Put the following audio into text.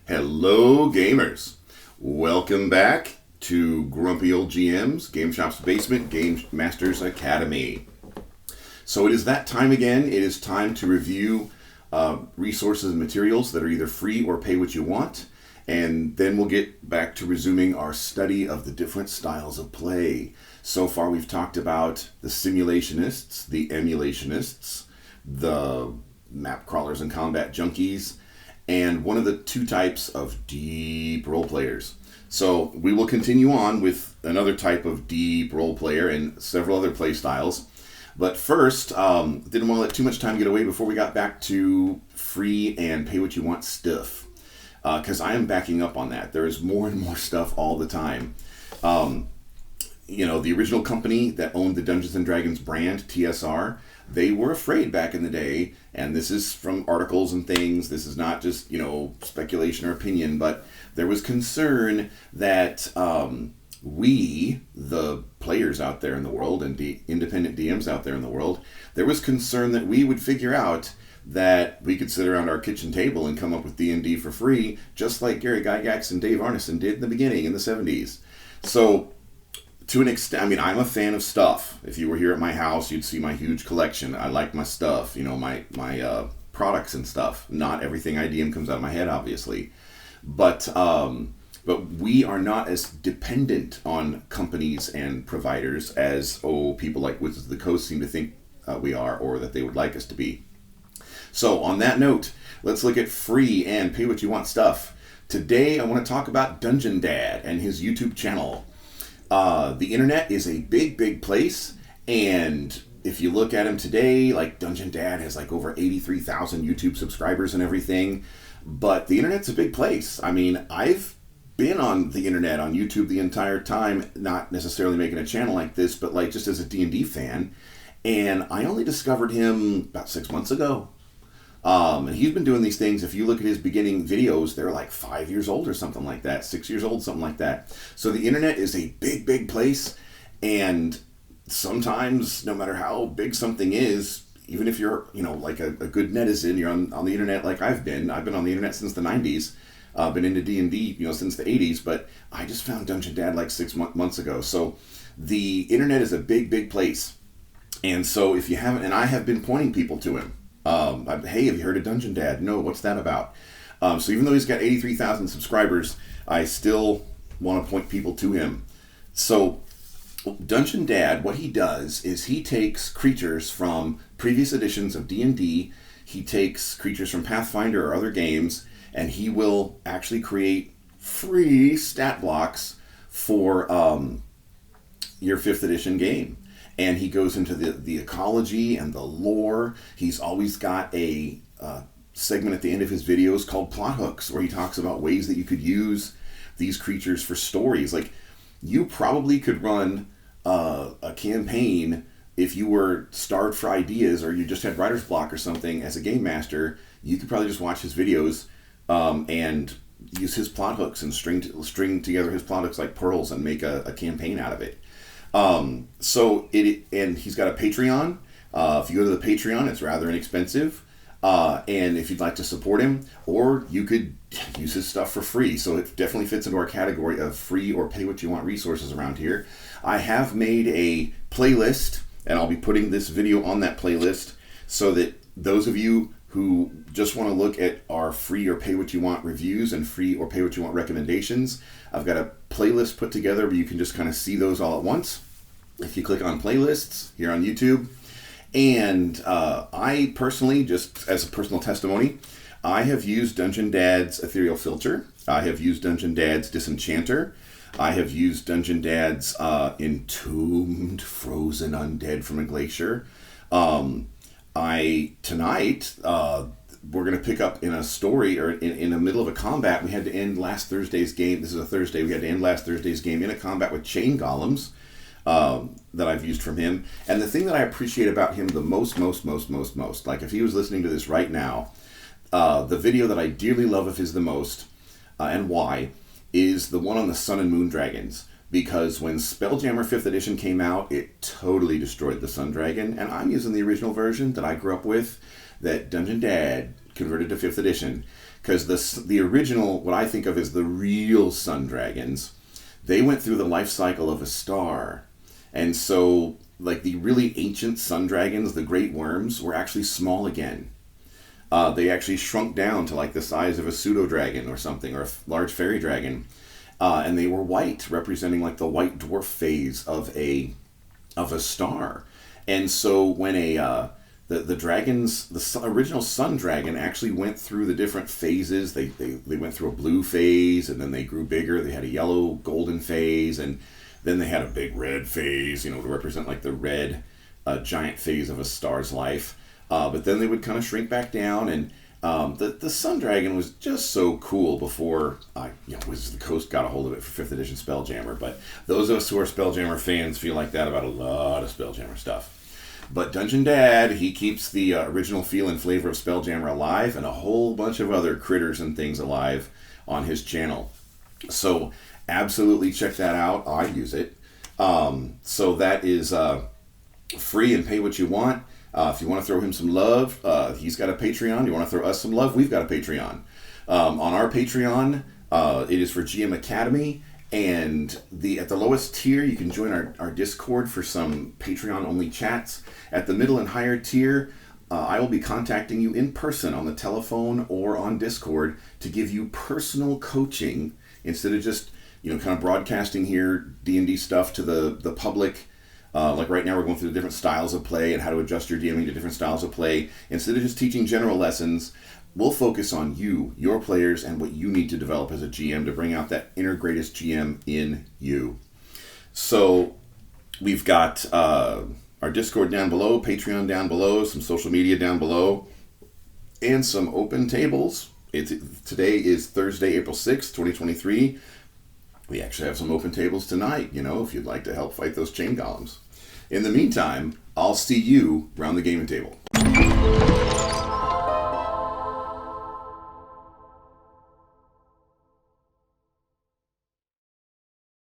Hello, gamers. Welcome back to Grumpy Old GM's Game Shop's Basement Game Masters Academy. So it is that time again. It is time to review resources and materials that are either free or pay what you want. And then we'll get back to resuming our study of the different styles of play. So far we've talked about the simulationists, the emulationists, the map crawlers and combat junkies, and one of the two types of deep role players. So we will continue on with another type of deep role player and several other play styles. But first, didn't want to let too much time get away before we got back to free and pay what you want stuff. Because I am backing up on that. There is more and more stuff all the time. The original company that owned the Dungeons & Dragons brand, TSR, they were afraid back in the day, and this is from articles and things, this is not just, speculation or opinion, but there was concern that we, the players out there in the world, and independent DMs out there in the world, there was concern that we would figure out that we could sit around our kitchen table and come up with D&D for free, just like Gary Gygax and Dave Arneson did in the beginning in the 70s. So, to an extent, I'm a fan of stuff. If you were here at my house, you'd see my huge collection. I like my stuff, my products and stuff. Not everything I DM comes out of my head, obviously. But we are not as dependent on companies and providers as, people like Wizards of the Coast seem to think we are, or that they would like us to be. So, on that note, let's look at free and pay what you want stuff. Today, I want to talk about Dungeon Dad and his YouTube channel. The internet is a big, big place, and if you look at him today, like Dungeon Dad has like over 83,000 YouTube subscribers and everything, but the internet's a big place. I've been on the internet, on YouTube the entire time, not necessarily making a channel like this, but like just as a D&D fan, and I only discovered him about 6 months ago. And he's been doing these things. If you look at his beginning videos, they're like 5 years old or something like that, 6 years old, something like that. So the internet is a big, big place. And sometimes, no matter how big something is, even if you're, like a good netizen, you're on the internet like I've been. I've been on the internet since the 90s. Been into D&D, since the 80s. But I just found Dungeon Dad like 6 months ago. So the internet is a big, big place. And so if you haven't, and I have been pointing people to him. Hey, have you heard of Dungeon Dad? No, what's that about? So even though he's got 83,000 subscribers, I still want to point people to him. So Dungeon Dad, what he does is he takes creatures from previous editions of D&D, he takes creatures from Pathfinder or other games, and he will actually create free stat blocks for your 5th edition game. And he goes into the ecology and the lore. He's always got a segment at the end of his videos called Plot Hooks, where he talks about ways that you could use these creatures for stories. Like, you probably could run a campaign if you were starved for ideas or you just had writer's block or something as a game master. You could probably just watch his videos and use his plot hooks and string together his plot hooks like pearls and make a campaign out of it. And he's got a Patreon. If you go to the Patreon, it's rather inexpensive. And if you'd like to support him, or you could use his stuff for free. So it definitely fits into our category of free or pay what you want resources around here. I have made a playlist, and I'll be putting this video on that playlist so that those of you who just want to look at our free or pay what you want reviews and free or pay what you want recommendations, I've got a playlist put together where you can just kind of see those all at once. If you click on playlists here on YouTube. And I personally, just as a personal testimony, I have used Dungeon Dad's Ethereal Filter. I have used Dungeon Dad's Disenchanter. I have used Dungeon Dad's Entombed Frozen Undead from a Glacier. Tonight, we're going to pick up in a story, or in the middle of a combat. We had to end last Thursday's game. This is a Thursday. We had to end last Thursday's game in a combat with chain golems that I've used from him. And the thing that I appreciate about him the most, like if he was listening to this right now, the video that I dearly love of his the most, and why, is the one on the Sun and Moon Dragons. Because when Spelljammer 5th edition came out, it totally destroyed the Sun Dragon, and I'm using the original version that I grew up with, that Dungeon Dad converted to 5th edition. because the original, what I think of as the real sun dragons, they went through the life cycle of a star. And so, like the really ancient sun dragons, the great worms, were actually small again. They actually shrunk down to like the size of a pseudo dragon or something, or a large fairy dragon. And they were white, representing like the white dwarf phase of a star. And so when the dragons, the original sun dragon actually went through the different phases. They went through a blue phase, and then they grew bigger. They had a yellow golden phase, and then they had a big red phase, to represent like the red giant phase of a star's life. But then they would kind of shrink back down, and the sun dragon was just so cool before Wizards of the Coast got a hold of it for 5th edition Spelljammer. But those of us who are Spelljammer fans feel like that about a lot of Spelljammer stuff. But Dungeon Dad, he keeps the original feel and flavor of Spelljammer alive, and a whole bunch of other critters and things alive on his channel. So absolutely check that out. I use it. So that is free and pay what you want. If you want to throw him some love, he's got a Patreon. You want to throw us some love, we've got a Patreon. On our Patreon, it is for GM Academy. And at the lowest tier, you can join our Discord for some Patreon-only chats. At the middle and higher tier, I will be contacting you in person on the telephone or on Discord to give you personal coaching instead of just, kind of broadcasting here D&D stuff to the public. Like right now we're going through the different styles of play and how to adjust your DMing to different styles of play. Instead of just teaching general lessons, we'll focus on you, your players, and what you need to develop as a GM to bring out that inner greatest GM in you. So we've got our Discord down below, Patreon down below, some social media down below, and some open tables. Today is Thursday, April 6th, 2023. We actually have some open tables tonight, if you'd like to help fight those chain golems. In the meantime, I'll see you around the gaming table.